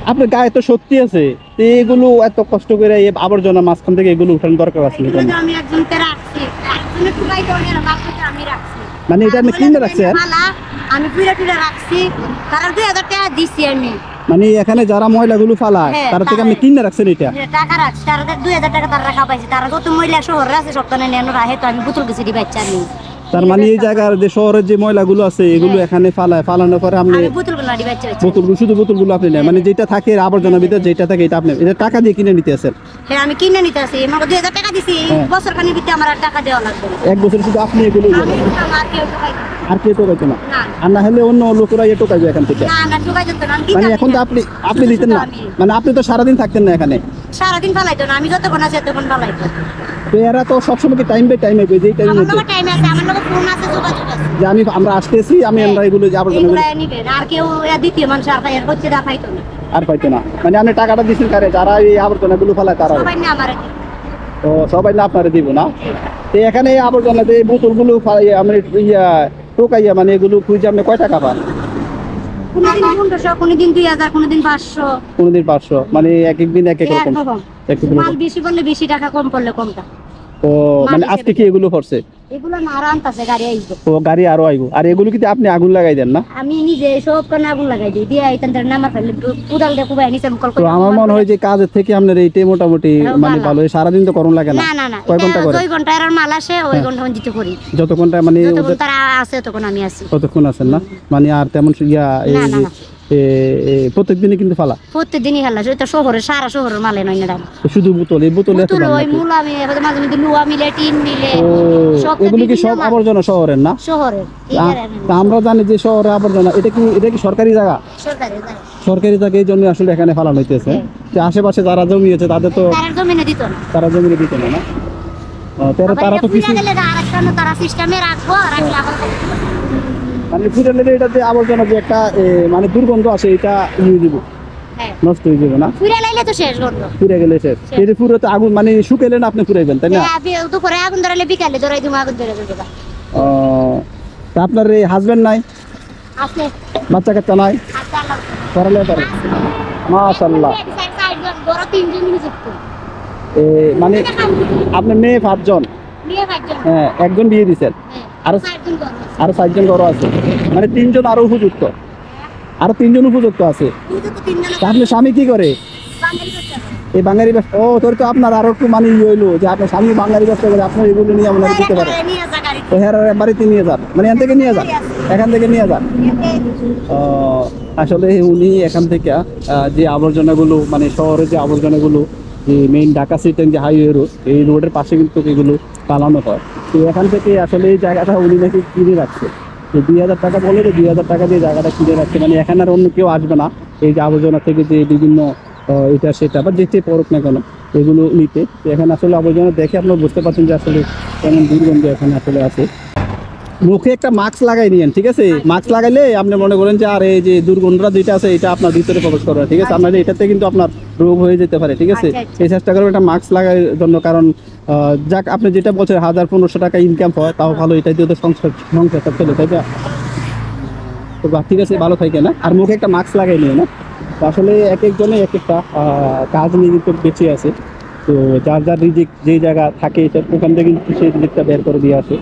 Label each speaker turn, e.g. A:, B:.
A: আপনার গায়ে তো সত্যি আছে, তো এগুলো এত কষ্ট করে এই আবর্জনা মাঝখান থেকে এগুলো উঠানোর দরকার আছে
B: এগুলো তো আমি একজনকে রাখছি, একজনে টুকাই করে না, বাকিটা আমি রাখছি।
A: মানে এটা আপনি কিনে রাখছেন?
B: আমি পুরা টুরা রাখছি, তারা 2000 টাকা দিছি আমি।
A: মানে এখানে যারা ময়লাগুলো ফালায় তারা থেকে আপনি কিনে রাখছেন এটা?
B: টাকা রাখছি, তারা 2000 টাকা তারা রাখা পাইছে। তারা যত মহিলা শহরে আছে সপ্তাহে নেন রাহে, তো আমি বোতল কিছু দি বাচ্চা আমি।
A: তার মানে এই জায়গার যে শহরের যে ময়লাগুলো আছে এগুলো এখানে ফালানোর পরে আপনি
B: বোতলগুলো দি বাচ্চা
A: বোতলগুলো, শুধু বোতলগুলো আপনি নেন, মানে যেটা থাকে আবর্জনার ভিতরে যেটা থাকে এটা আপনি এটা টাকা দিয়ে কিনে নিতে আছেন?
B: হ্যাঁ আমি কিনে নিতে আসি, আমাকে 2000 টাকা দিছি। বছর খানিক ভিতরে আমার আর টাকা দেওয়া লাগবে না।
A: এক বছর শুধু আপনি এগুলো আর কেউ টোকাইতো না? আর না হলে অন্য লোকেরা এ টোকাইবে এখান থেকে?
B: না টোকাই যেত না।
A: মানে এখন তো আপনি দিতেন না, মানে আপনি তো সারাদিন থাকতেন না এখানে?
B: সারাদিন ফালাইতো না, আমি যতক্ষণ আছে ততক্ষণ ফালাইতো।
A: তো এরা তো সবসময় কি টাইম বাই টাইম হবে, যেই টাইম
B: আমার লগে টাইম আছে, আমার লগে ফোন আছে, যোগাযোগ আছে
A: যে আমরা আসতেছি, আমরা এগুলো যে আবর্জনা
B: এগুলা নিবে। আর কেউ দ্বিতীয় মানুষ আর পাইয়ার হচ্ছে দা পাইতো না,
A: আর পাইতো না। মানে আপনি টাকাটা দিচ্ছেন কারে, যারা এই আবর্জনাগুলো ফেলায় তারা?
B: সবাই না আমারে।
A: তো সবাই না আপনারে দিব না? তো এখানে এই আবর্জনাতে এই বোতলগুলো আমরা টোকাইয়া মানে এগুলো খুঁজে আপনি কয় টাকা পান?
B: কোনদিন 1500, কোনদিন 2000, কোনদিন 500,
A: কোনদিন 500, মানে এক এক দিন এক এক রকম।
B: মাল বেশি পড়লে বেশি টাকা, কম পড়লে কম টাকা।
A: তো মানে আজকে কি এগুলো পড়ছে?
B: এগুলো না আর আনতাছে, গাড়ি আইবো।
A: তো গাড়ি আরো আইবো। আর এগুলো কি আপনি আগুন লাগাই দেন না?
B: আমি নিজে সব কানে আগুন লাগাই দিই, দিয়ে আইতাম তার নামা ফেলে কুদাল দিয়ে কুবাই নিছে কল করে।
A: তো আমার মনে হয় যে কাজের থেকে আপনার এইটাই মোটামুটি মানে ভালো। সারাদিন তো করুন লাগে না?
B: না না,
A: কয় ঘন্টা করে?
B: 2 ঘন্টা এর মাল আসে, ওই ঘন্টা আমি দিতে করি।
A: যত ঘন্টা মানে
B: যতক্ষণ তারা আছে ততক্ষণ আমি আছি।
A: কতক্ষণ আছেন না? মানে আর তেমন প্রত্যেকদিনই কিন্তু ফালা?
B: প্রত্যেকদিনই হালা, এটা শহরের সারা শহরের মালে নয় না।
A: শুধু বোতল? এই বোতল এত দাম
B: ওই মূলা আমি মাঝে মধ্যে লুয়া মিলে, টিন মিলে,
A: এগুলো কি সব আবর্জনা শহরের না?
B: শহরের।
A: আমরা জানি যে শহরে আবর্জনা, এটা কি সরকারি জায়গা? সরকারি জায়গা, এই জন্য আসলে এখানে ফালানো হইতেছে। যে আশেপাশে যারা জমি আছে তাদের তো
B: জমিনে দিত না,
A: তারা জমিনে দিত না। তারা তো কিছু
B: তারা সিস্টেমে রাখবো, রাখলে আবার
A: মানে ফুটালে এটা যে আবর্জনা যে একটা মানে দুর্গন্ধ আসে, এটা নিয়ে দিব, নষ্ট হয়ে যাবে না?
B: ফুরে লাইলে তো শেষ গন্ধ,
A: ফুরে গেলে শেষ। এই যে পুরো তো আগুন মানে শুকাইলে না আপনি ফুরাইবেন, তাই না?
B: দুপুরে আগুন ধরালে বিকালে ধরাই দিব, আগুন ধরে দেবো।
A: তা আপনার এই হাজবেন্ড নাই?
B: আছে।
A: বাচ্চা কাচ্চা নাই? পড়ালে পারে? মাশাআল্লাহ। মানে আপনার মেয়ে 5 জন? হ্যাঁ, একজন বিয়ে দিচ্ছেন, আরো 4 জন ঘর আছে, মানে 3 জন আরো উপযুক্ত, আরো 3 জন উপযুক্ত আছে। আপনার স্বামী কি করে? এই বাঙালি ব্যবসা? ও তোর তো আপনার আরো একটু মানে হইলো যে আপনার স্বামী বাঙালি ব্যবসা করে, আপনার এগুলো নিয়ে আমরা দিতে পারে। তো হ্যাঁ, বাড়িতে নিয়ে যান, মানে এখান থেকে নিয়ে যান, এখান থেকে নিয়ে যান। আসলে উনি এখান থেকে যে আবর্জনাগুলো মানে শহরের যে আবর্জনাগুলো, যে মেইন ঢাকা সিটি যে হাইওয়ে রোড, এই রোডের পাশে কিন্তু এগুলো পালানো হয়। তো এখান থেকে আসলে এই জায়গাটা উনি নাকি কিনে রাখছে, যে 2000 টাকা বলে, যে 2000 টাকা দিয়ে জায়গাটা কিনে রাখছে। মানে এখানে আর অন্য কেউ আসবে না এই যে আবর্জনা থেকে যে বিভিন্ন এটা সেটা বা যেতে পড়ুক না কেন এগুলো নিতে। তো এখানে আসলে আবর্জনা দেখে আপনারা বুঝতে পারছেন যে আসলে কেমন দুর্গন্ধ এখানে আসলে আছে। মুখে একটা মাস্ক লাগাই নিয়েন, ঠিক আছে? মাস্ক লাগাইলে আপনি মনে করেন যে আর এই যে দুর্গন্ধটা যেটা আছে এটা আপনার ভিতরে প্রবেশ করবে, ঠিক আছে? আপনার এটাতে কিন্তু আপনার রোগ হয়ে যেতে পারে, ঠিক আছে? এই চেষ্টা করবেন একটা মাস্ক লাগার জন্য, কারণ যাক আপনি যেটা বলছেন 1000-1500 টাকা ইনকাম হয়, তাও ভালো, এটা দিয়ে তো সংসারটা চলে, তাই না? তো ঠিক আছে, ভালো থাকে না? আর মুখে একটা মাস্ক লাগাই নিয়ে না। তো আসলে এক একজনে এক একটা কাজ নিয়ে কিন্তু বেঁচে আছে। তো যার যার রিজিক যেই জায়গা থাকে ওখান থেকে কিন্তু সেই রিজিকটা বের করে দিয়ে আসে।